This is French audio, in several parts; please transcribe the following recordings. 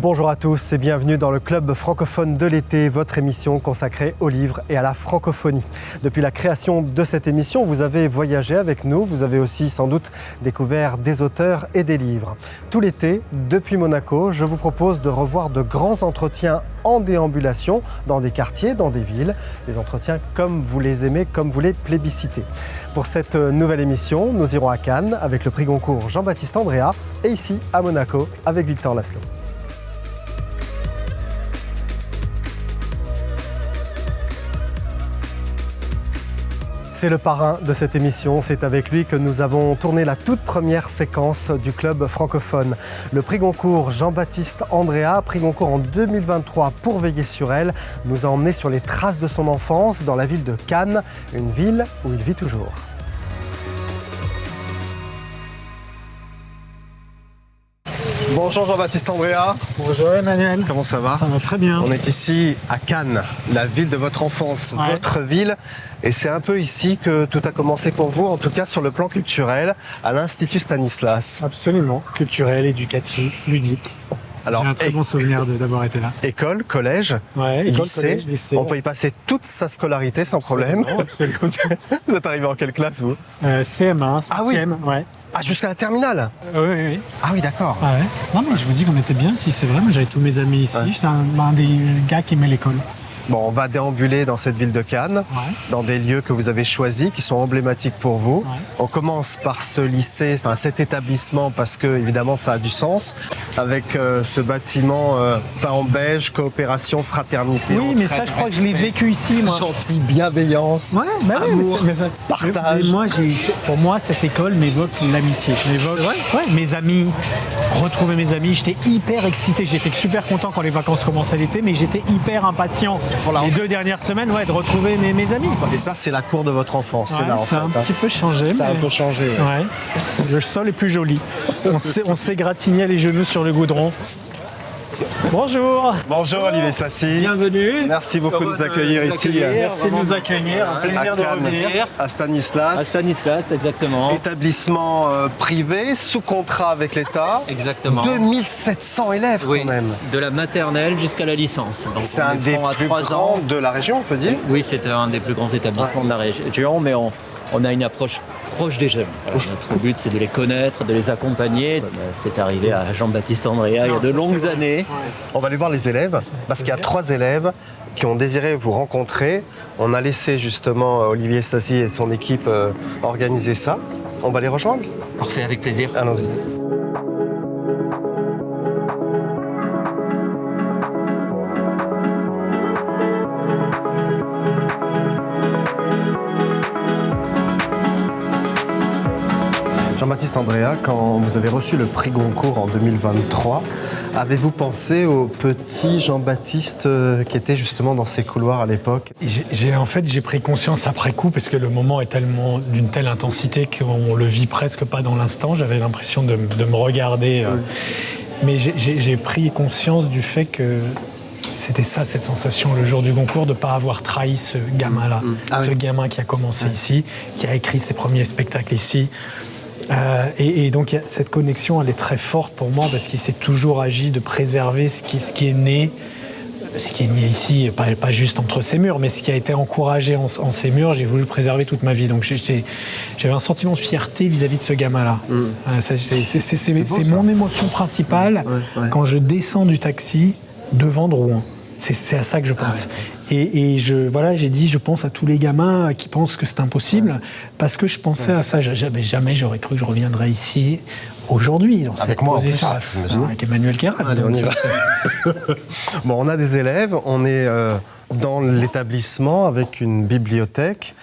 Bonjour à tous et bienvenue dans le Club francophone de l'été, votre émission consacrée aux livres et à la francophonie. Depuis la création de cette émission, vous avez voyagé avec nous, vous avez aussi sans doute découvert des auteurs et des livres. Tout l'été, depuis Monaco, je vous propose de revoir de grands entretiens en déambulation dans des quartiers, dans des villes, des entretiens comme vous les aimez, comme vous les plébiscitez. Pour cette nouvelle émission, nous irons à Cannes avec le prix Goncourt Jean-Baptiste Andréa et ici à Monaco avec Victor Laszlo. C'est le parrain de cette émission, c'est avec lui que nous avons tourné la toute première séquence du Club francophone. Le prix Goncourt Jean-Baptiste Andréa, prix Goncourt en 2023 pour Veiller sur elle, nous a emmenés sur les traces de son enfance dans la ville de Cannes, une ville où il vit toujours. Bonjour Jean-Baptiste Andréa. Bonjour Emmanuel. Comment ça va? Ça va très bien. On est ici à Cannes, la ville de votre enfance, votre ville. Et c'est un peu ici que tout a commencé pour vous, en tout cas sur le plan culturel, à l'Institut Stanislas. Absolument. Culturel, éducatif, ludique. Alors, j'ai un très bon souvenir d'avoir été là. École, collège, lycée. On peut y passer toute sa scolarité sans problème. Absolument. Vous êtes arrivé en quelle classe, vous? CM1, 8e, ouais. Ah, jusqu'à la terminale? Oui. Ah oui, d'accord. Ah ouais. Non, mais je vous dis qu'on était bien ici, c'est vrai. Moi, j'avais tous mes amis ici. J'étais un des gars qui aimait l'école. Bon, on va déambuler dans cette ville de Cannes, dans des lieux que vous avez choisis, qui sont emblématiques pour vous. On commence par ce lycée, enfin cet établissement, parce que évidemment ça a du sens, avec ce bâtiment peint en beige, coopération, fraternité. Oui, mais ça, je crois que je l'ai vécu ici, moi. Gentil, bienveillance, amour, partage. Mais pour moi, cette école m'évoque l'amitié. Mes amis, retrouver mes amis. J'étais hyper excité. J'étais super content quand les vacances commençaient l'été, mais j'étais hyper impatient. Les 2 dernières semaines, de retrouver mes amis. Et ça, c'est la cour de votre enfance. C'est là, ça a un petit peu changé. Ça a un peu changé. Le sol est plus joli. On s'est gratigné les genoux sur le goudron. Bonjour. Bonjour Olivier Sassy. Bienvenue. Merci beaucoup de nous accueillir ici. Merci de nous accueillir. Un plaisir de revenir. À Stanislas. À Stanislas, exactement. Établissement privé, sous contrat avec l'État. Exactement. 2700 élèves quand même. De la maternelle jusqu'à la licence. C'est un des plus grands de la région, on peut dire. Oui, c'est un des plus grands établissements de la région, mais on a une approche proche des jeunes. Notre but, c'est de les connaître, de les accompagner. C'est arrivé à Jean-Baptiste Andréa il y a de longues années. On va aller voir les élèves, parce qu'il y a 3 élèves qui ont désiré vous rencontrer. On a laissé justement Olivier Sassy et son équipe organiser ça. On va les rejoindre? Parfait, avec plaisir. Allons-y. Jean-Baptiste Andréa, quand vous avez reçu le prix Goncourt en 2023, avez-vous pensé au petit Jean-Baptiste qui était justement dans ces couloirs à l'époque? J'ai pris conscience après coup, parce que le moment est tellement d'une telle intensité qu'on le vit presque pas dans l'instant. J'avais l'impression de me regarder. Mais j'ai pris conscience du fait que c'était ça, cette sensation, le jour du Goncourt, de ne pas avoir trahi ce gamin-là. Gamin qui a commencé ici, qui a écrit ses premiers spectacles ici. Et donc cette connexion, elle est très forte pour moi, parce qu'il s'est toujours agi de préserver ce qui est né ici, pas juste entre ces murs, mais ce qui a été encouragé en ces murs, j'ai voulu le préserver toute ma vie. Donc j'avais un sentiment de fierté vis-à-vis de ce gamin-là. C'est mon émotion principale quand je descends du taxi devant Drouin. C'est à ça que je pense. Et j'ai dit, je pense à tous les gamins qui pensent que c'est impossible, parce que je pensais à ça. Jamais j'aurais cru que je reviendrais ici aujourd'hui. Avec moi, avec Emmanuel Kéral. Allez, on y va. Bon, on a des élèves, on est dans l'établissement avec une bibliothèque.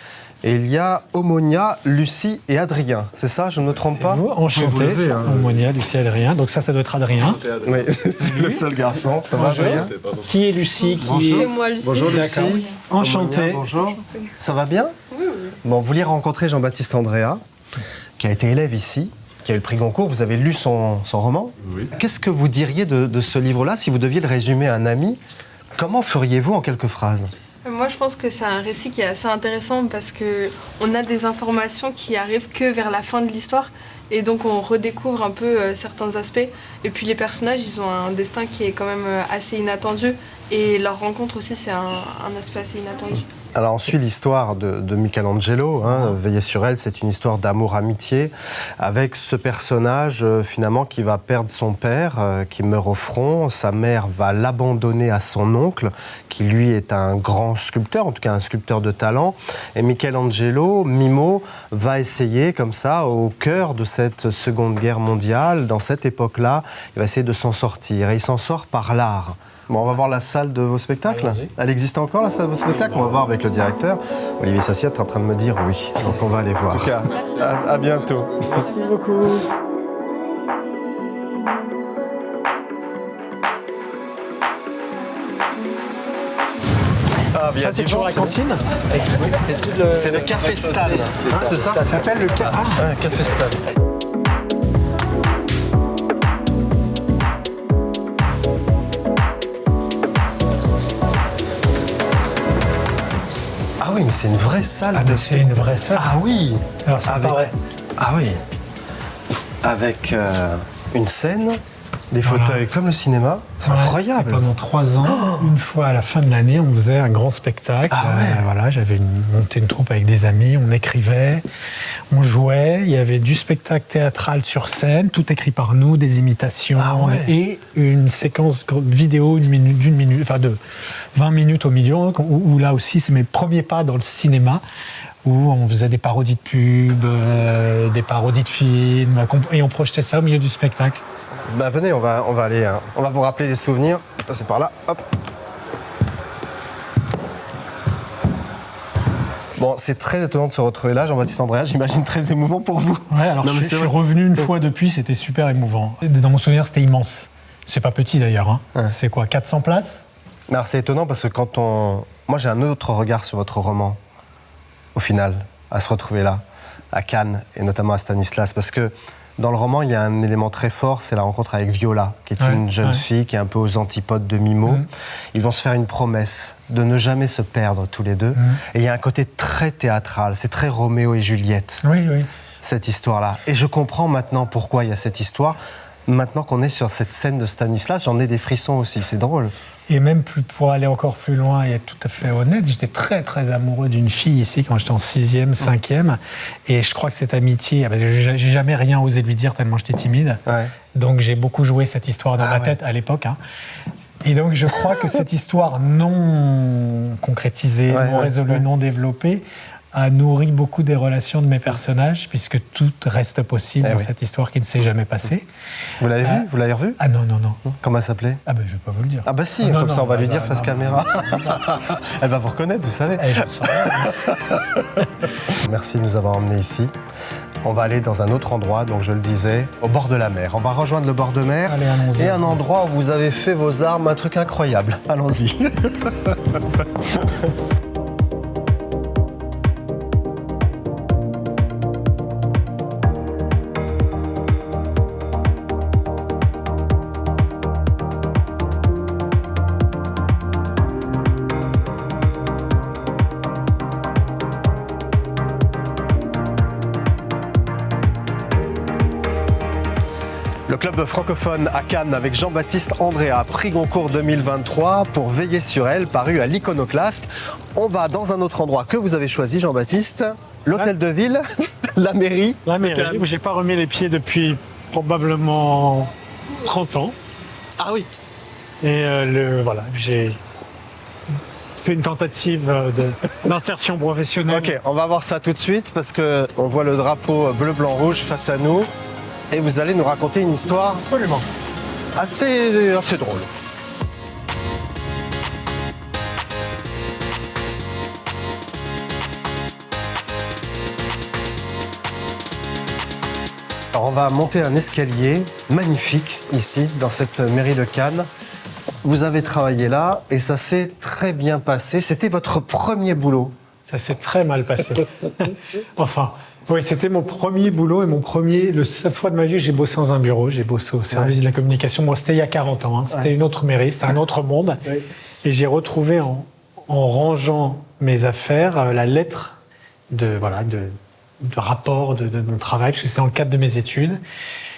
Et il y a Omonia, Lucie et Adrien. C'est ça, je ne me trompe pas? Enchanté. Omonia, Lucie et Adrien. Donc ça doit être Adrien. Oui, c'est le seul garçon. Ça va, Adrien? Qui est Lucie? C'est moi, Lucie. Bonjour, Lucie. Enchanté. Bonjour. Ça va bien? Oui. Bon, vous vouliez rencontrer Jean-Baptiste Andréa, qui a été élève ici, qui a eu le prix Goncourt. Vous avez lu son roman. Oui. Qu'est-ce que vous diriez de ce livre-là, si vous deviez le résumer à un ami? Comment feriez-vous en quelques phrases? Moi, je pense que c'est un récit qui est assez intéressant, parce qu'on a des informations qui arrivent que vers la fin de l'histoire, Et donc on redécouvre un peu certains aspects. Et puis les personnages, ils ont un destin qui est quand même assez inattendu. Et leur rencontre aussi, c'est un aspect assez inattendu. Alors on suit l'histoire de Michelangelo, Veiller sur elle, c'est une histoire d'amour-amitié avec ce personnage finalement qui va perdre son père, qui meurt au front, sa mère va l'abandonner à son oncle, qui lui est un grand sculpteur, en tout cas un sculpteur de talent, et Michelangelo, Mimo, va essayer comme ça, au cœur de cette Seconde Guerre mondiale, dans cette époque-là, il va essayer de s'en sortir, et il s'en sort par l'art. Bon, on va voir la salle de vos spectacles. Allons-y. Elle existe encore, la salle de vos spectacles? On va voir avec le directeur. Olivier Sassiette est en train de me dire oui. Donc on va aller voir. En tout cas, à bientôt. Merci beaucoup. Ça, c'est toujours la cantine? C'est le Café Stan. C'est ça? Ça s'appelle le Café Stan. Ah oui, mais c'est une vraie salle. Ah, mais c'est une vraie salle. Ah oui. Alors, ça paraît. Ah oui. Avec une scène, des fauteuils comme le cinéma. C'est incroyable. Et pendant 3 ans, une fois à la fin de l'année, on faisait un grand spectacle. Ah ouais. Voilà, j'avais monté une troupe avec des amis, on écrivait, on jouait, il y avait du spectacle théâtral sur scène, tout écrit par nous, des imitations, et une séquence vidéo d'une minute, enfin de 20 minutes au milieu, où là aussi, c'est mes premiers pas dans le cinéma, où on faisait des parodies de pubs, des parodies de films, et on projetait ça au milieu du spectacle. Bah venez, on va aller, on va vous rappeler des souvenirs. Passez par là, hop. Bon, c'est très étonnant de se retrouver là, Jean-Baptiste Andréa, j'imagine très émouvant pour vous. Ouais, alors je suis revenu une fois depuis, c'était super émouvant. Dans mon souvenir, c'était immense. C'est pas petit d'ailleurs, hein. Ouais. C'est quoi, 400 places? Alors c'est étonnant parce que quand on... Moi j'ai un autre regard sur votre roman, au final, à se retrouver là, à Cannes, et notamment à Stanislas, parce que dans le roman, il y a un élément très fort, c'est la rencontre avec Viola, qui est une jeune fille qui est un peu aux antipodes de Mimo. Ils vont se faire une promesse de ne jamais se perdre tous les deux. Et il y a un côté très théâtral, c'est très Roméo et Juliette, cette histoire-là. Et je comprends maintenant pourquoi il y a cette histoire. Maintenant qu'on est sur cette scène de Stanislas, j'en ai des frissons aussi, c'est drôle. Et même pour aller encore plus loin et être tout à fait honnête, j'étais très très amoureux d'une fille ici quand j'étais en 6e, 5e. Et je crois que cette amitié, j'ai jamais rien osé lui dire tellement j'étais timide. Ouais. Donc j'ai beaucoup joué cette histoire dans ma tête à l'époque. Hein. Et donc je crois que cette histoire non concrétisée, non résolue, non développée, a nourri beaucoup des relations de mes personnages, puisque tout reste possible dans cette histoire qui ne s'est jamais passée. Vous l'avez vu? Vous l'avez revue? Ah non. Comment elle s'appelait? Ah ben je vais pas vous le dire. Ah bah si, comme ça on va lui dire face caméra. Elle va vous reconnaître, vous savez. Merci de nous avoir emmenés ici. On va aller dans un autre endroit, donc je le disais, au bord de la mer. On va rejoindre le bord de mer. Allez, et un endroit où vous avez fait vos armes, un truc incroyable. Allons-y. Le club francophone à Cannes avec Jean-Baptiste Andréa, prix Goncourt 2023 pour Veiller sur elle, paru à l'Iconoclaste. On va dans un autre endroit que vous avez choisi, Jean-Baptiste, l'hôtel de ville, la mairie. La mairie, où j'ai pas remis les pieds depuis probablement 30 ans. Ah oui. Et voilà, j'ai fait une tentative d'insertion professionnelle. Ok, on va voir ça tout de suite parce qu'on voit le drapeau bleu-blanc-rouge face à nous. Et vous allez nous raconter une histoire absolument assez drôle. Alors on va monter un escalier magnifique ici, dans cette mairie de Cannes. Vous avez travaillé là et ça s'est très bien passé. C'était votre premier boulot. Ça s'est très mal passé. Enfin... Oui, c'était mon premier boulot et la seule fois de ma vie, j'ai bossé dans un bureau, j'ai bossé au service de la communication. Moi, c'était il y a 40 ans, hein. C'était une autre mairie, c'était un autre monde. Et j'ai retrouvé en rangeant mes affaires la lettre de rapport de mon travail, parce que c'est dans le cadre de mes études.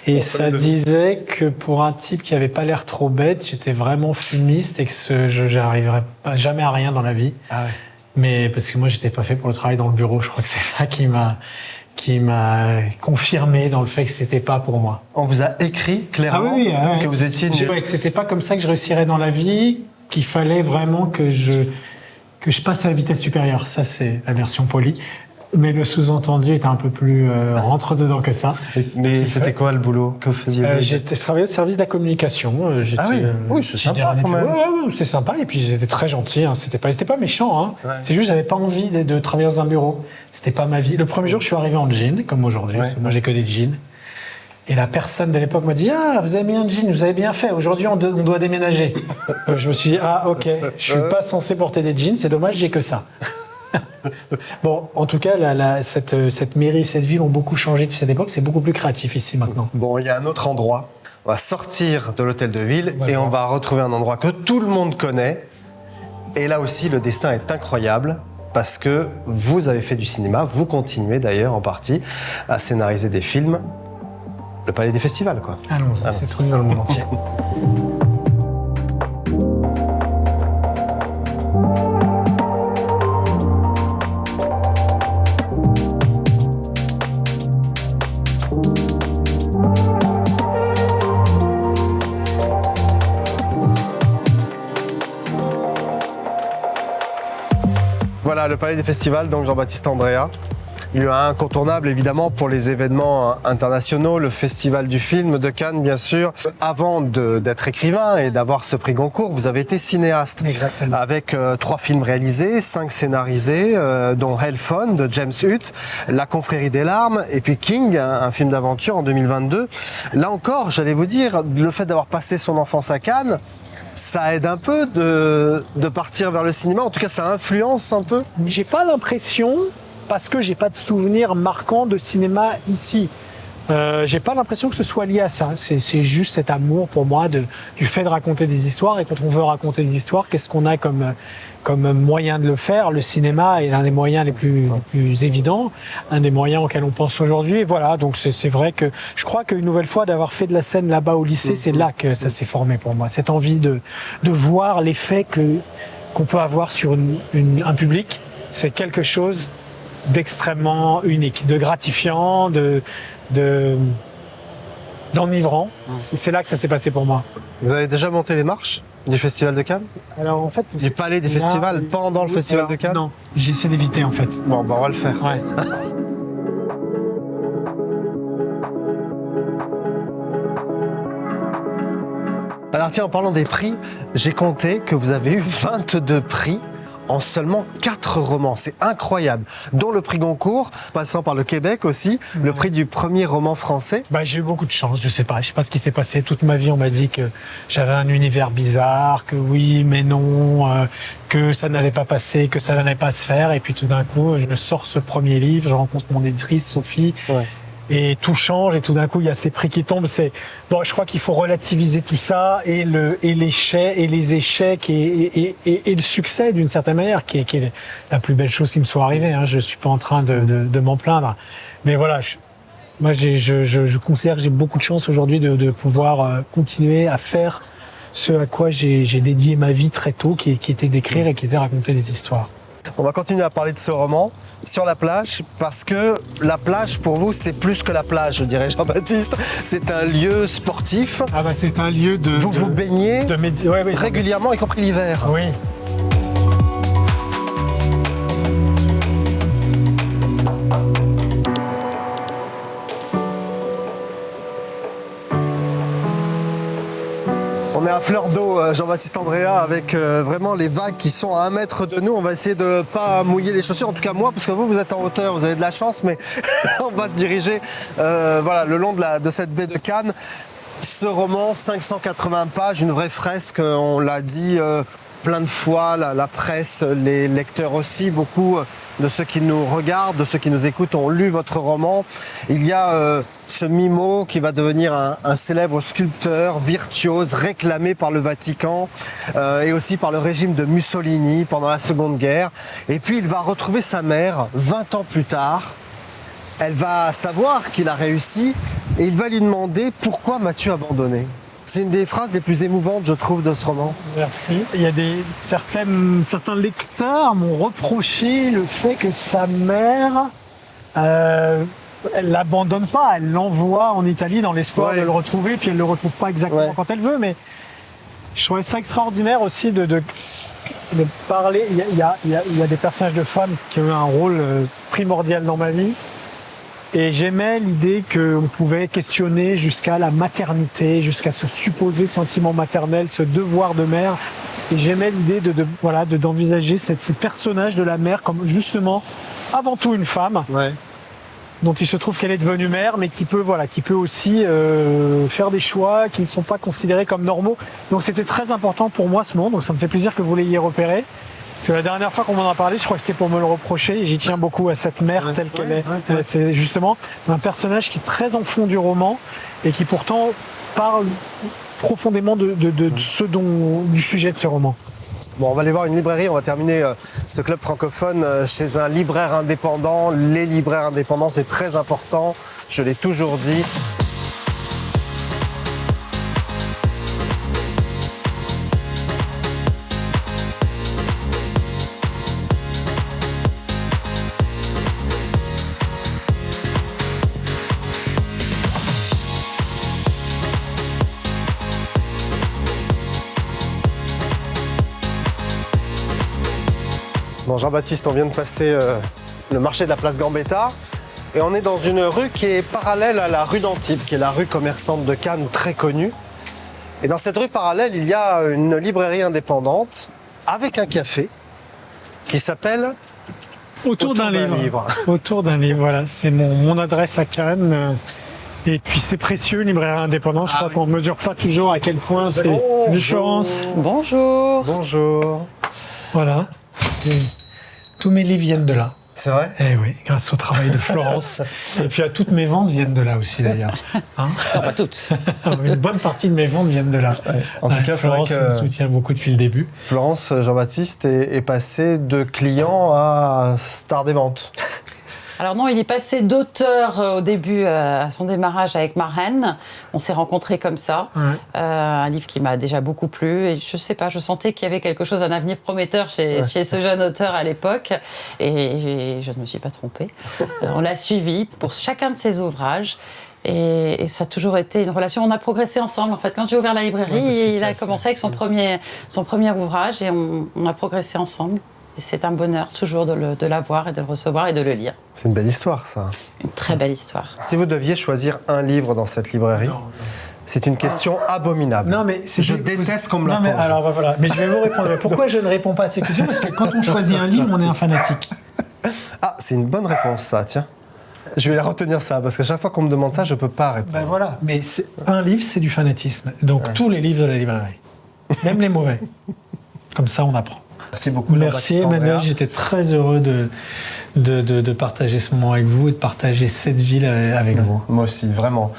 Et ça disait que pour un type qui avait pas l'air trop bête, j'étais vraiment fumiste et que je n'arriverais jamais à rien dans la vie. Ah ouais. Mais parce que moi, j'étais pas fait pour le travail dans le bureau. Je crois que c'est ça qui m'a confirmé dans le fait que c'était pas pour moi. On vous a écrit clairement que vous étiez... Ouais, que c'était pas comme ça que je réussirais dans la vie, qu'il fallait vraiment que je passe à la vitesse supérieure. Ça, c'est la version polie. Mais le sous-entendu était un peu plus rentre-dedans que ça. Mais c'était quoi le boulot? Que faisiez-vous? Je travaillais au service de la communication. Oui, c'est sympa quand même. Ouais, c'est sympa. Et puis j'étais très gentil. Hein. C'était pas méchant. Hein. Ouais. C'est juste que j'avais pas envie de travailler dans un bureau. C'était pas ma vie. Le premier jour, je suis arrivé en jean, comme aujourd'hui. Ouais. Moi, j'ai que des jeans. Et la personne de l'époque m'a dit: ah, vous avez mis un jean, vous avez bien fait. Aujourd'hui, on doit déménager. Je me suis dit: ah, ok. Je suis pas censé porter des jeans. C'est dommage, j'ai que ça. Bon, en tout cas, cette mairie, cette ville ont beaucoup changé depuis cette époque. C'est beaucoup plus créatif ici maintenant. Bon, il y a un autre endroit. On va sortir de l'hôtel de ville et on va retrouver un endroit que tout le monde connaît. Et là aussi, le destin est incroyable parce que vous avez fait du cinéma. Vous continuez d'ailleurs en partie à scénariser des films. Le Palais des Festivals, quoi. Allons-y, c'est trop dans le monde entier. Voilà, le Palais des Festivals, donc Jean-Baptiste Andréa. Lieu incontournable évidemment pour les événements internationaux, le Festival du film de Cannes bien sûr. Avant d'être écrivain et d'avoir ce prix Goncourt, vous avez été cinéaste. Exactement. Avec 3 films réalisés, 5 scénarisés, dont Hellphone de James Hutt, La Confrérie des larmes et puis King, un film d'aventure en 2022. Là encore, j'allais vous dire, le fait d'avoir passé son enfance à Cannes, ça aide un peu de partir vers le cinéma, en tout cas ça influence un peu. J'ai pas l'impression, parce que j'ai pas de souvenirs marquants de cinéma ici. J'ai pas l'impression que ce soit lié à ça. C'est juste cet amour pour moi du fait de raconter des histoires. Et quand on veut raconter des histoires, qu'est-ce qu'on a comme moyen de le faire? Le cinéma est l'un des moyens les plus évidents, un des moyens auxquels on pense aujourd'hui. Et voilà, donc c'est vrai que je crois qu'une nouvelle fois, d'avoir fait de la scène là-bas au lycée, c'est là que ça s'est formé pour moi. Cette envie de voir l'effet qu'on peut avoir sur un public, c'est quelque chose d'extrêmement unique, de gratifiant, d'enivrant. C'est là que ça s'est passé pour moi. Vous avez déjà monté les marches du Festival de Cannes? Alors en fait, du Palais des Festivals pendant le Festival de Cannes? Non, j'essaie d'éviter en fait. Bon, on va le faire. Ouais. Alors tiens, en parlant des prix, j'ai compté que vous avez eu 22 prix en seulement 4 romans. C'est incroyable. Dont le prix Goncourt, passant par le Québec aussi, le prix du premier roman français. J'ai eu beaucoup de chance, je sais pas ce qui s'est passé. Toute ma vie, on m'a dit que j'avais un univers bizarre, que oui, mais non, que ça n'allait pas passer, que ça n'allait pas se faire. Et puis tout d'un coup, je sors ce premier livre, je rencontre mon éditrice, Sophie. Ouais. Et tout change, et tout d'un coup, il y a ces prix qui tombent. Je crois qu'il faut relativiser tout ça, et les échecs, et le succès, d'une certaine manière, qui est la plus belle chose qui me soit arrivée. Hein. Je suis pas en train de m'en plaindre. Mais voilà, moi, je considère que j'ai beaucoup de chance aujourd'hui de pouvoir continuer à faire ce à quoi j'ai dédié ma vie très tôt, qui était d'écrire et qui était de raconter des histoires. On va continuer à parler de ce roman sur la plage, parce que la plage, pour vous, c'est plus que la plage, je dirais, Jean-Baptiste. C'est un lieu sportif. C'est un lieu de... Vous baignez régulièrement, y compris l'hiver. Oui. On est à fleur d'eau, Jean-Baptiste Andréa, avec vraiment les vagues qui sont à 1 mètre de nous. On va essayer de ne pas mouiller les chaussures, en tout cas moi, parce que vous êtes en hauteur, vous avez de la chance, mais on va se diriger le long de cette baie de Cannes. Ce roman, 580 pages, une vraie fresque, on l'a dit plein de fois, la presse, les lecteurs aussi, beaucoup de ceux qui nous regardent, de ceux qui nous écoutent ont lu votre roman. Il y a ce Mimo qui va devenir un célèbre sculpteur virtuose réclamé par le Vatican et aussi par le régime de Mussolini pendant la Seconde Guerre. Et puis il va retrouver sa mère 20 ans plus tard. Elle va savoir qu'il a réussi et il va lui demander pourquoi m'as-tu abandonné. C'est une des phrases les plus émouvantes, je trouve, de ce roman. Merci. Il y a certains lecteurs m'ont reproché le fait que sa mère, elle l'abandonne pas, elle l'envoie en Italie dans l'espoir de le retrouver, puis elle le retrouve pas exactement quand elle veut. Mais je trouvais ça extraordinaire aussi de parler. Il y a des personnages de femmes qui ont eu un rôle primordial dans ma vie. Et j'aimais l'idée qu'on pouvait questionner jusqu'à la maternité, jusqu'à ce supposé sentiment maternel, ce devoir de mère. Et j'aimais l'idée d'envisager ces personnages de la mère comme justement, avant tout une femme, dont il se trouve qu'elle est devenue mère, mais qui peut aussi faire des choix qui ne sont pas considérés comme normaux. Donc c'était très important pour moi ce moment, donc ça me fait plaisir que vous l'ayez repéré. Parce que la dernière fois qu'on m'en a parlé, je crois que c'était pour me le reprocher, et j'y tiens beaucoup à cette mère telle qu'elle est. C'est justement un personnage qui est très en fond du roman, et qui pourtant parle profondément du sujet de ce roman. Bon, on va aller voir une librairie, on va terminer ce club francophone chez un libraire indépendant. Les libraires indépendants, c'est très important, je l'ai toujours dit. Bon, Jean-Baptiste, on vient de passer le marché de la place Gambetta et on est dans une rue qui est parallèle à la rue d'Antibes, qui est la rue commerçante de Cannes très connue. Et dans cette rue parallèle, il y a une librairie indépendante avec un café qui s'appelle Autour d'un livre. Autour d'un livre, voilà. C'est mon adresse à Cannes. Et puis c'est précieux, une librairie indépendante. Je crois qu'on ne mesure pas toujours à quel point c'est une chance. Bonjour. Bonjour. Voilà. Tous mes livres viennent de là. C'est vrai ? Eh oui, grâce au travail de Florence. Et puis toutes mes ventes viennent de là aussi d'ailleurs. Hein, non, pas toutes. Une bonne partie de mes ventes viennent de là. Ouais. En tout cas, Florence c'est vrai que me soutient beaucoup depuis le début. Florence, Jean-Baptiste est passé de client à star des ventes. Alors non, il est passé d'auteur au début à son démarrage avec Marraine. On s'est rencontrés comme ça. Un livre qui m'a déjà beaucoup plu. Et je sais pas, je sentais qu'il y avait quelque chose, un avenir prometteur chez ce jeune auteur à l'époque. Et je ne me suis pas trompée. On l'a suivi pour chacun de ses ouvrages. Et ça a toujours été une relation. On a progressé ensemble. En fait, quand j'ai ouvert la librairie, il a commencé avec son premier ouvrage et on a progressé ensemble. Et c'est un bonheur toujours de l'avoir et de le recevoir et de le lire. C'est une belle histoire, ça. Une très belle histoire. Si vous deviez choisir un livre dans cette librairie, c'est une question abominable. Non, mais je déteste qu'on me la pose. Alors voilà, mais je vais vous répondre. Pourquoi je ne réponds pas à ces questions ? Parce que quand on choisit un livre, on est un fanatique. Ah, c'est une bonne réponse, ça, tiens. Je vais retenir ça, parce qu'à chaque fois qu'on me demande ça, je ne peux pas répondre. Ben voilà, mais un livre, c'est du fanatisme. Donc tous les livres de la librairie, même les mauvais. Comme ça, on apprend. Merci beaucoup. Merci Emmanuel, j'étais très heureux de partager ce moment avec vous et de partager cette ville avec vous. Moi aussi, vraiment.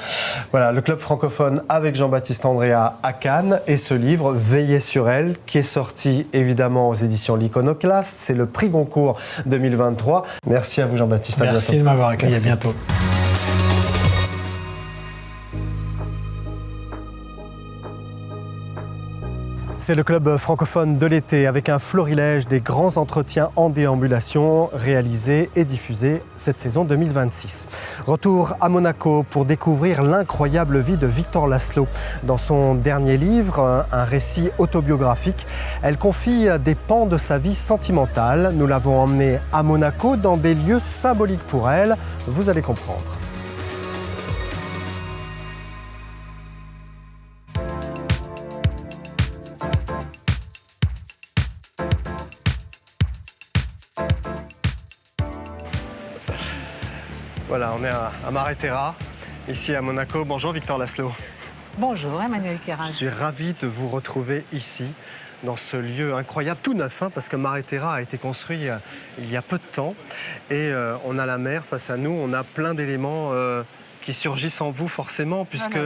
Voilà, le club francophone avec Jean-Baptiste Andrea à Cannes et ce livre, Veillez sur elle, qui est sorti évidemment aux éditions L'Iconoclaste. C'est le prix Goncourt 2023. Merci à vous Jean-Baptiste. Merci de m'avoir accueilli. À bientôt. C'est le club francophone de l'été avec un florilège des grands entretiens en déambulation réalisés et diffusés cette saison 2026. Retour à Monaco pour découvrir l'incroyable vie de Victor Laszlo. Dans son dernier livre, un récit autobiographique, elle confie des pans de sa vie sentimentale. Nous l'avons emmenée à Monaco dans des lieux symboliques pour elle. Vous allez comprendre. Voilà, on est à Mare-Terra, ici à Monaco. Bonjour Victor Laszlo. Bonjour Emmanuel Kérin. Je suis ravi de vous retrouver ici, dans ce lieu incroyable, tout neuf, parce que Mare-Terra a été construit il y a peu de temps. Et on a la mer face à nous, on a plein d'éléments qui surgissent en vous forcément, puisque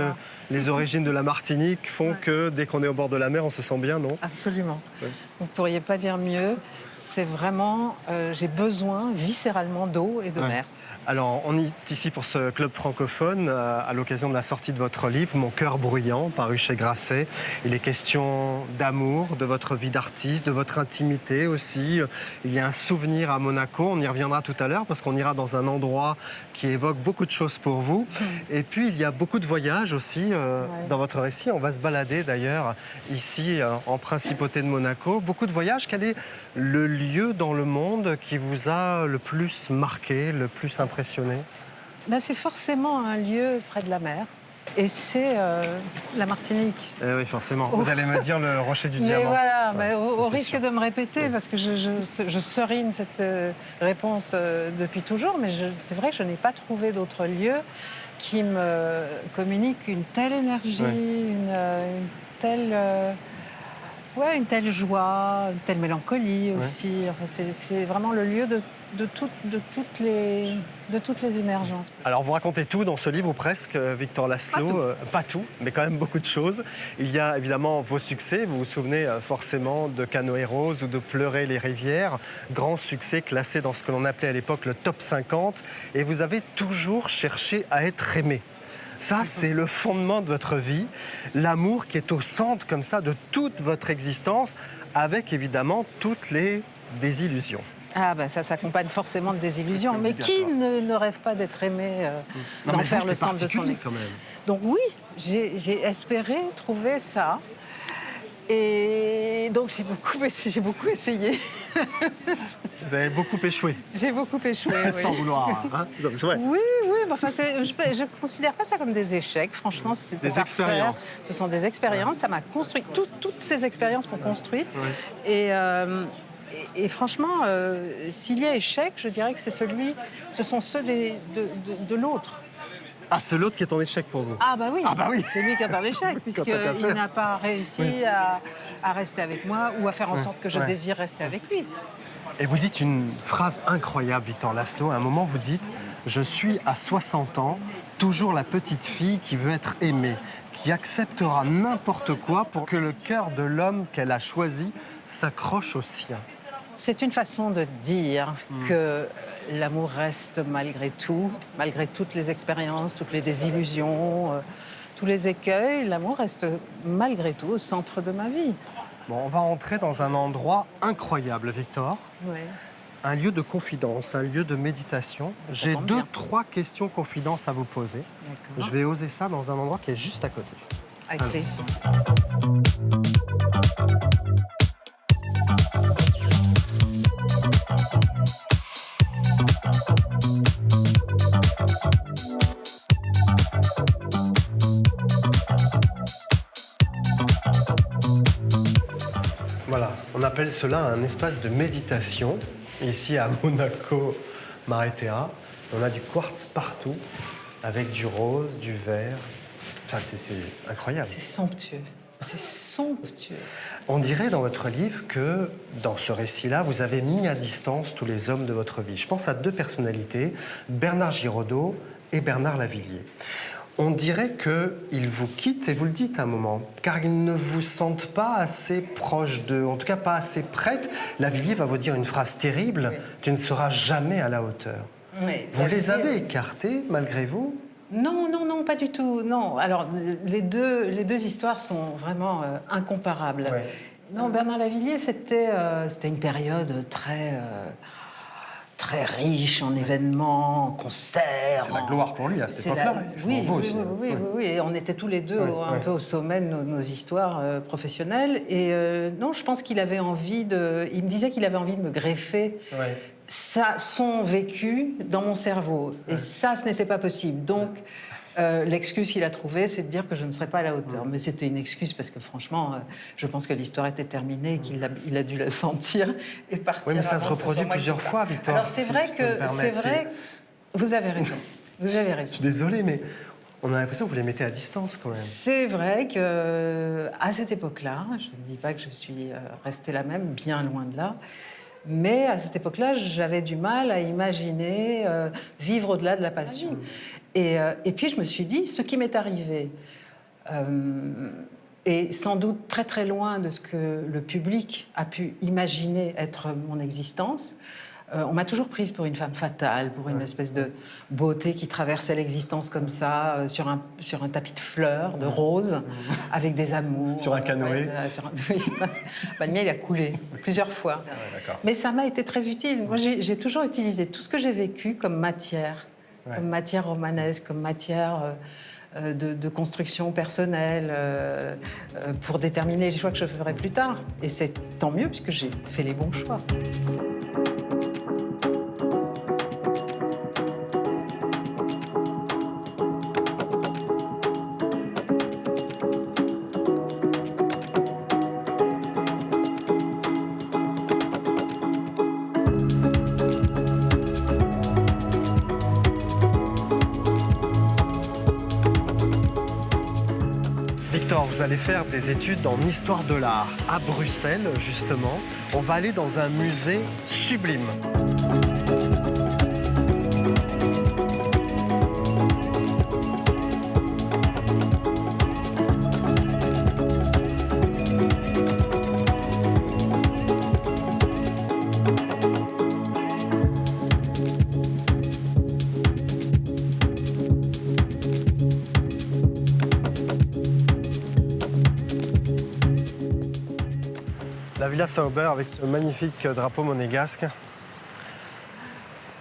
les origines de la Martinique font que dès qu'on est au bord de la mer, on se sent bien, non ? Absolument. Vous ne pourriez pas dire mieux. C'est vraiment, j'ai besoin viscéralement d'eau et de mer. Alors, on est ici pour ce club francophone à l'occasion de la sortie de votre livre, Mon cœur bruyant, paru chez Grasset. Il est question d'amour, de votre vie d'artiste, de votre intimité aussi. Il y a un souvenir à Monaco, on y reviendra tout à l'heure parce qu'on ira dans un endroit qui évoque beaucoup de choses pour vous. Et puis, il y a beaucoup de voyages aussi dans votre récit. On va se balader d'ailleurs ici en Principauté de Monaco. Beaucoup de voyages. Quel est le lieu dans le monde qui vous a le plus marqué, le plus impressionné? C'est forcément un lieu près de la mer. Et c'est la Martinique. Oui, forcément. Vous allez me dire le Rocher du Mais Diamant. voilà, Ouais, au c'était risque sûr. de me répéter, parce que je serine cette réponse depuis toujours, mais c'est vrai que je n'ai pas trouvé d'autre lieu qui me communique une telle énergie, une telle... une telle joie, une telle mélancolie aussi. Enfin, c'est vraiment le lieu de toutes les émergences. Alors, vous racontez tout dans ce livre, ou presque, Victor Laszlo. Pas tout, mais quand même beaucoup de choses. Il y a évidemment vos succès. Vous vous souvenez forcément de Canoë Rose ou de Pleurer les rivières. Grand succès classé dans ce que l'on appelait à l'époque le top 50. Et vous avez toujours cherché à être aimé. Ça, c'est le fondement de votre vie. L'amour qui est au centre, comme ça, de toute votre existence, avec évidemment toutes les désillusions. Ça s'accompagne forcément de désillusions. Mais qui ne rêve pas d'être aimé, Non, d'en mais faire vous, le c'est centre de son particulier, quand même. Donc oui, j'ai espéré trouver ça. Et donc j'ai beaucoup essayé. Vous avez beaucoup échoué, J'ai beaucoup échoué. Oui. sans vouloir. Hein. Non, c'est vrai. Oui, je ne considère pas ça comme des échecs. Franchement, c'était Des parfait. expériences. Ce sont des expériences. Ça m'a construit. Toutes ces expériences m'ont construite. Et franchement, s'il y a échec, je dirais que ce sont ceux de l'autre. Ah, c'est l'autre qui est en échec pour vous. Ah bah oui, oui. c'est lui qui est en échec, puisqu'il n'a pas réussi à rester avec moi ou à faire en sorte que je désire rester avec lui. Et vous dites une phrase incroyable, Victor Laszlo. À un moment, vous dites « Je suis à 60 ans, toujours la petite fille qui veut être aimée, qui acceptera n'importe quoi pour que le cœur de l'homme qu'elle a choisi s'accroche au sien. » C'est une façon de dire que l'amour reste malgré tout, malgré toutes les expériences, toutes les désillusions, tous les écueils, l'amour reste malgré tout au centre de ma vie. Bon, on va entrer dans un endroit incroyable, Victor. Ouais. Un lieu de confidence, un lieu de méditation. Ça J'ai tombe 2, bien. 3 questions confidences à vous poser. D'accord. Je vais oser ça dans un endroit qui est juste à côté. Avec plaisir. Voilà, on appelle cela un espace de méditation. Ici à Monaco, Maratea, on a du quartz partout, avec du rose, du vert. Ça, c'est incroyable. C'est somptueux. C'est somptueux. On dirait dans votre livre que, dans ce récit-là, vous avez mis à distance tous les hommes de votre vie. Je pense à 2 personnalités, Bernard Giraudot et Bernard Lavilliers. On dirait qu'ils vous quittent, et vous le dites à un moment, car ils ne vous sentent pas assez proches d'eux, en tout cas pas assez prêtes. Lavilliers va vous dire une phrase terrible, tu ne seras jamais à la hauteur. Oui, Vous les avez écartés, malgré vous? Non, pas du tout. Non. Alors, les deux histoires sont vraiment incomparables. Ouais. Non, Bernard Lavilliers, c'était une période très riche en événements, en concerts. C'est la gloire pour lui à cette C'est époque-là. Oui, Pour vous aussi. oui. Et on était tous les deux un peu au sommet de nos histoires professionnelles. Et non, je pense qu'il avait envie de... Il me disait qu'il avait envie de me greffer Ouais. son vécu dans mon cerveau. Et ça, ce n'était pas possible. Donc, l'excuse qu'il a trouvée, c'est de dire que je ne serais pas à la hauteur. Mais c'était une excuse parce que franchement, je pense que l'histoire était terminée, qu'il a dû le sentir et partir. Oui, mais ça se avant que ce reproduit soit moi plusieurs qui fois, parte. Victor. Alors c'est si vrai je peux me que permettre. vous avez raison. Vous avez Je raison. suis désolé, mais on a l'impression que vous les mettez à distance quand même. C'est vrai que à cette époque-là, je ne dis pas que je suis restée la même, bien loin de là. Mais à cette époque-là, j'avais du mal à imaginer vivre au-delà de la passion. Et puis je me suis dit, ce qui m'est arrivé est sans doute très très loin de ce que le public a pu imaginer être mon existence. On m'a toujours prise pour une femme fatale, pour une espèce de beauté qui traversait l'existence comme ça, sur un tapis de fleurs, de roses, avec des amours. Sur un canoë. Oui, le mien, il a coulé plusieurs fois. Mais ça m'a été très utile. Moi, j'ai toujours utilisé tout ce que j'ai vécu comme matière romanesque, comme matière de construction personnelle, pour déterminer les choix que je ferai plus tard. Et c'est tant mieux, puisque j'ai fait les bons choix. Victor, vous allez faire des études en histoire de l'art à Bruxelles, justement. On va aller dans un musée sublime. La Villa Sauber avec ce magnifique drapeau monégasque.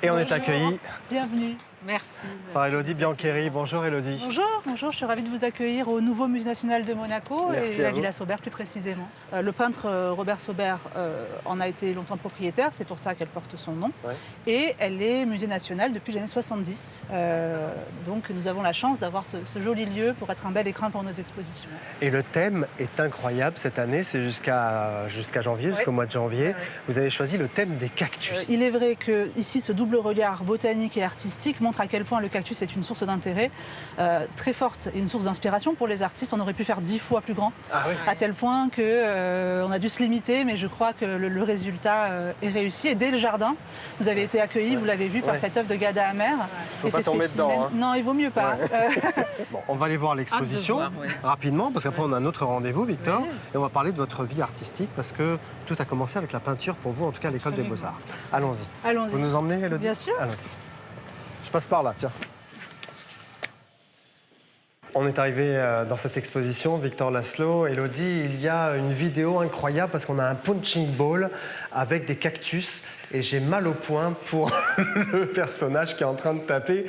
Et on est accueilli Bienvenue. Merci. par Élodie Biancheri. Bonjour Élodie. Bonjour, je suis ravie de vous accueillir au nouveau Musée national de Monaco Merci et à la vous. Villa Sauber plus précisément. Le peintre Robert Sauber en a été longtemps propriétaire, c'est pour ça qu'elle porte son nom. Ouais. Et elle est musée national depuis les années 70. Donc nous avons la chance d'avoir ce joli lieu pour être un bel écrin pour nos expositions. Et le thème est incroyable cette année, c'est jusqu'à janvier, jusqu'au mois de janvier. Vous avez choisi le thème des cactus. Il est vrai que ici, ce double regard botanique et artistique montre à quel point le cactus est une source d'intérêt très forte et une source d'inspiration pour les artistes. On aurait pu faire 10 fois plus grand, à tel point qu'on a dû se limiter, mais je crois que le résultat est réussi. Et dès le jardin, vous avez été accueillis, vous l'avez vu, par cette œuvre de Gada Amer. Faut pas tomber dedans, hein. Non, il vaut mieux pas. Bon, on va aller voir l'exposition Hâte de voir, rapidement, parce qu'après on a un autre rendez-vous, Victor, et on va parler de votre vie artistique, parce que tout a commencé avec la peinture pour vous, en tout cas à l'école des Beaux-Arts. Allons-y. Allons-y. Vous nous emmenez, Élodie? Bien sûr. Allons-y. Je passe par là, tiens. On est arrivé dans cette exposition, Victor Laszlo. Élodie, il y a une vidéo incroyable parce qu'on a un punching ball avec des cactus et j'ai mal au poing pour le personnage qui est en train de taper.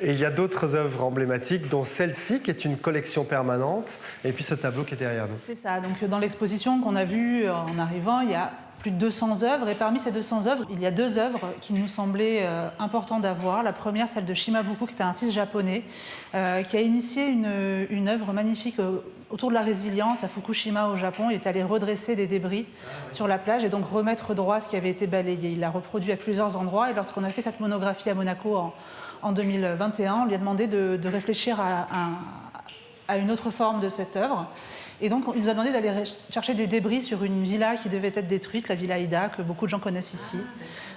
Et il y a d'autres œuvres emblématiques, dont celle-ci qui est une collection permanente et puis ce tableau qui est derrière nous. C'est ça. Donc, dans l'exposition qu'on a vue en arrivant, il y a plus de 200 œuvres. Et parmi ces 200 œuvres, il y a 2 œuvres qui nous semblaient importantes d'avoir. La première, celle de Shimabuku, qui est un artiste japonais, qui a initié une œuvre magnifique autour de la résilience à Fukushima au Japon. Il est allé redresser des débris sur la plage et donc remettre droit ce qui avait été balayé. Il l'a reproduit à plusieurs endroits. Et lorsqu'on a fait cette monographie à Monaco en 2021, on lui a demandé de réfléchir à une autre forme de cette œuvre. Et donc, il nous a demandé d'aller chercher des débris sur une villa qui devait être détruite, la villa Ida, que beaucoup de gens connaissent ici.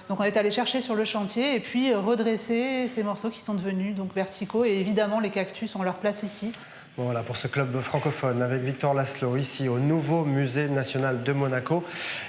Donc, on est allé chercher sur le chantier et puis redresser ces morceaux qui sont devenus donc verticaux. Et évidemment, les cactus ont leur place ici. Bon, voilà, pour ce club francophone avec Victor Laszlo, ici au nouveau Musée national de Monaco.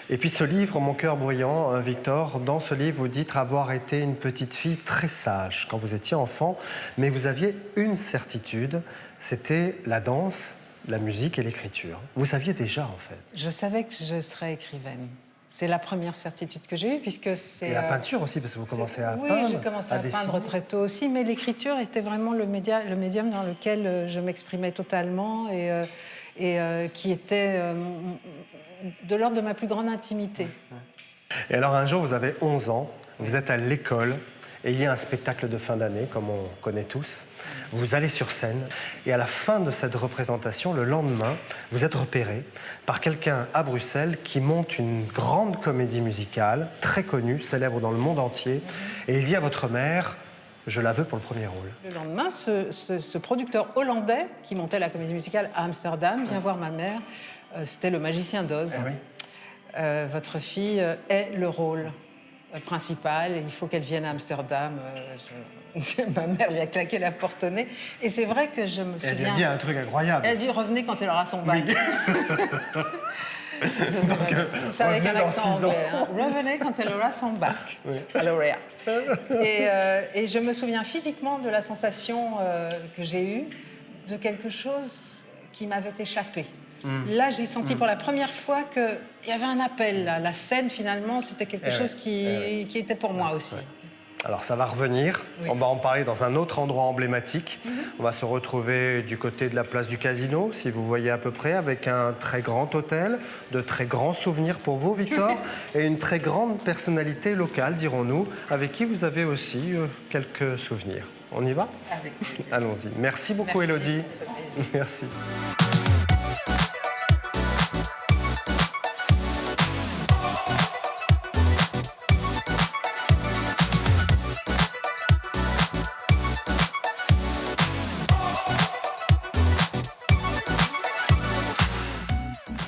Et puis ce livre, Mon cœur bruyant, Victor, dans ce livre, vous dites avoir été une petite fille très sage quand vous étiez enfant, mais vous aviez une certitude, c'était la danse, la musique et l'écriture. Vous saviez déjà, en fait. Je savais que je serais écrivaine. C'est la première certitude que j'ai eue, puisque c'est... Et la peinture aussi, parce que vous commencez à peindre. Oui, j'ai commencé à peindre très tôt aussi, mais l'écriture était vraiment le médium dans lequel je m'exprimais totalement et qui était de l'ordre de ma plus grande intimité. Et alors un jour, vous avez 11 ans, vous êtes à l'école, et il y a un spectacle de fin d'année, comme on connaît tous. Vous allez sur scène, et à la fin de cette représentation, le lendemain, vous êtes repéré par quelqu'un à Bruxelles qui monte une grande comédie musicale, très connue, célèbre dans le monde entier, et il dit à votre mère, je la veux pour le premier rôle. Le lendemain, ce producteur hollandais qui montait la comédie musicale à Amsterdam vient voir ma mère. C'était le magicien d'Oz. Ah oui. Votre fille est le rôle principal, il faut qu'elle vienne à Amsterdam. Ma mère lui a claqué la porte au nez. Et c'est vrai que je me souviens... Elle lui a dit un truc incroyable. Elle a dit revenez quand elle aura son bac. Oui. C'est avec revenez un dans accent 6 ans. anglais. Hein. Revenez quand elle aura son bac. Oui. Elle aura. Et je me souviens physiquement de la sensation que j'ai eue de quelque chose qui m'avait échappé. Là, j'ai senti pour la première fois qu'il y avait un appel. Là. La scène, finalement, c'était quelque chose qui était pour moi aussi. Alors ça va revenir, Oui. on va en parler dans un autre endroit emblématique. On va se retrouver du côté de la place du Casino, si vous voyez à peu près, avec un très grand hôtel, de très grands souvenirs pour vous, Victor, et une très grande personnalité locale, dirons-nous, avec qui vous avez aussi quelques souvenirs. On y va ? Avec plaisir. Allons-y. Merci beaucoup, Merci Élodie. pour ce plaisir. Merci.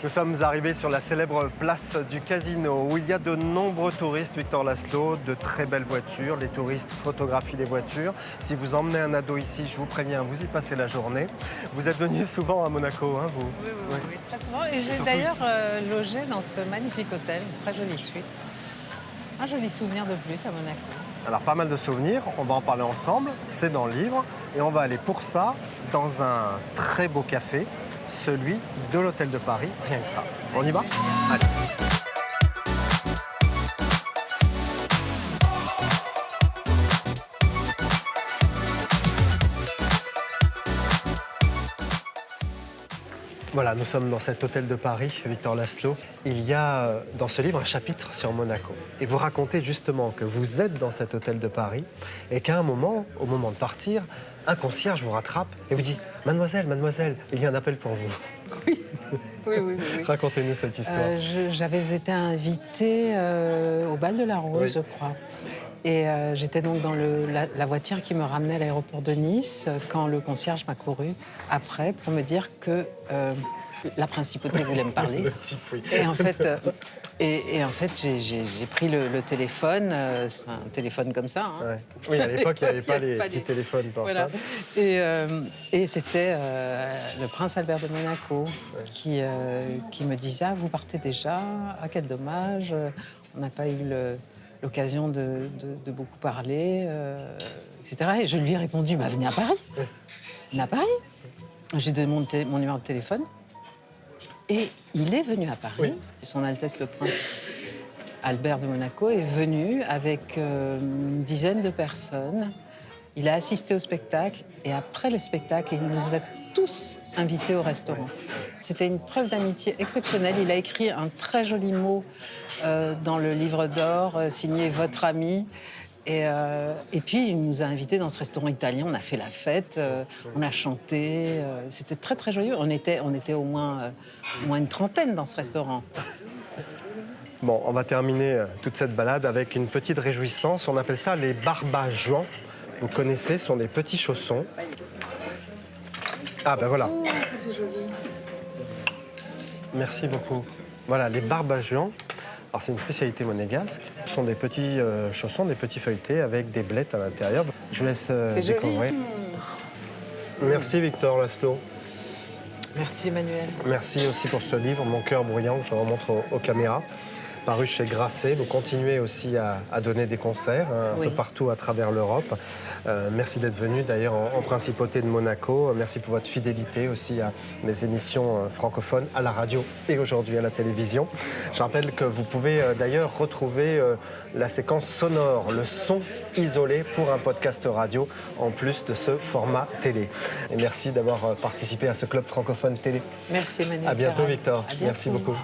Nous sommes arrivés sur la célèbre place du Casino où il y a de nombreux touristes, Victor Laszlo, de très belles voitures. Les touristes photographient les voitures. Si vous emmenez un ado ici, je vous préviens, vous y passez la journée. Vous êtes venu souvent à Monaco, hein, vous ? Oui, très souvent. Et j'ai Surtout d'ailleurs ici. logé dans ce magnifique hôtel, une très jolie suite. Un joli souvenir de plus à Monaco. Alors, pas mal de souvenirs, on va en parler ensemble, c'est dans le livre. Et on va aller pour ça dans un très beau café, celui de l'Hôtel de Paris, rien que ça. On y va ? Allez. Voilà, nous sommes dans cet hôtel de Paris, Victor Laszlo. Il y a dans ce livre un chapitre sur Monaco. Et vous racontez justement que vous êtes dans cet hôtel de Paris et qu'à un moment, au moment de partir, un concierge vous rattrape et vous dit « Mademoiselle, mademoiselle, il y a un appel pour vous. » Oui. Racontez-nous cette histoire. J'avais été invitée au bal de la Rose, Oui. je crois. Et j'étais donc dans la voiture qui me ramenait à l'aéroport de Nice quand le concierge m'a couru après pour me dire que la principauté voulait me parler. Le type, oui. Et en fait, j'ai pris le téléphone, c'est un téléphone comme ça. Hein. Ouais. Oui, à l'époque, il n'y avait pas Il y avait les pas petits des- téléphones portables. Voilà. Et c'était le prince Albert de Monaco qui me disait « Ah, vous partez déjà, ah, quel dommage, on n'a pas eu l'occasion de beaucoup parler, etc. » Et je lui ai répondu « Bah, venez à Paris. Venez à Paris. » J'ai donné mon numéro de téléphone. Et il est venu à Paris. Oui. Son Altesse le Prince Albert de Monaco est venu avec une dizaine de personnes. Il a assisté au spectacle et après le spectacle, il nous a tous invités au restaurant. C'était une preuve d'amitié exceptionnelle. Il a écrit un très joli mot dans le livre d'or, signé « Votre ami ». Et puis, il nous a invités dans ce restaurant italien. On a fait la fête, on a chanté. C'était très, très joyeux. On était au moins une trentaine dans ce restaurant. Bon, on va terminer toute cette balade avec une petite réjouissance. On appelle ça les barbajoans. Vous connaissez, ce sont des petits chaussons. Ah ben voilà. Merci beaucoup. Voilà, les barbajoans. Alors c'est une spécialité monégasque. Ce sont des petits chaussons, des petits feuilletés avec des blettes à l'intérieur. Je vous laisse C'est joli. découvrir. Merci Victor Laszlo. Merci, Emmanuel. Merci aussi pour ce livre, Mon cœur bruyant, que je remontre aux caméras, paru chez Grasset. Vous continuez aussi à donner des concerts un peu partout à travers l'Europe. Merci d'être venu d'ailleurs en principauté de Monaco. Merci pour votre fidélité aussi à mes émissions francophones à la radio et aujourd'hui à la télévision. Je rappelle que vous pouvez d'ailleurs retrouver la séquence sonore, le son isolé pour un podcast radio en plus de ce format télé. Et merci d'avoir participé à ce club francophone télé. Merci, Emmanuel. À bientôt Carrel. Victor. À bientôt. Merci beaucoup.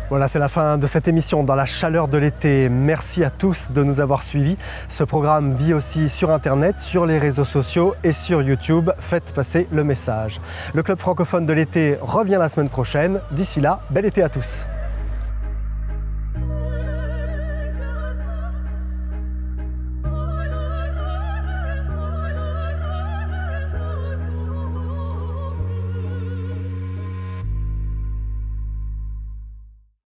Voilà, c'est la fin de cette émission dans la chaleur de l'été. Merci à tous de nous avoir suivis. Ce programme vit aussi sur Internet, sur les réseaux sociaux et sur YouTube. Faites passer le message. Le Club francophone de l'été revient la semaine prochaine. D'ici là, bel été à tous.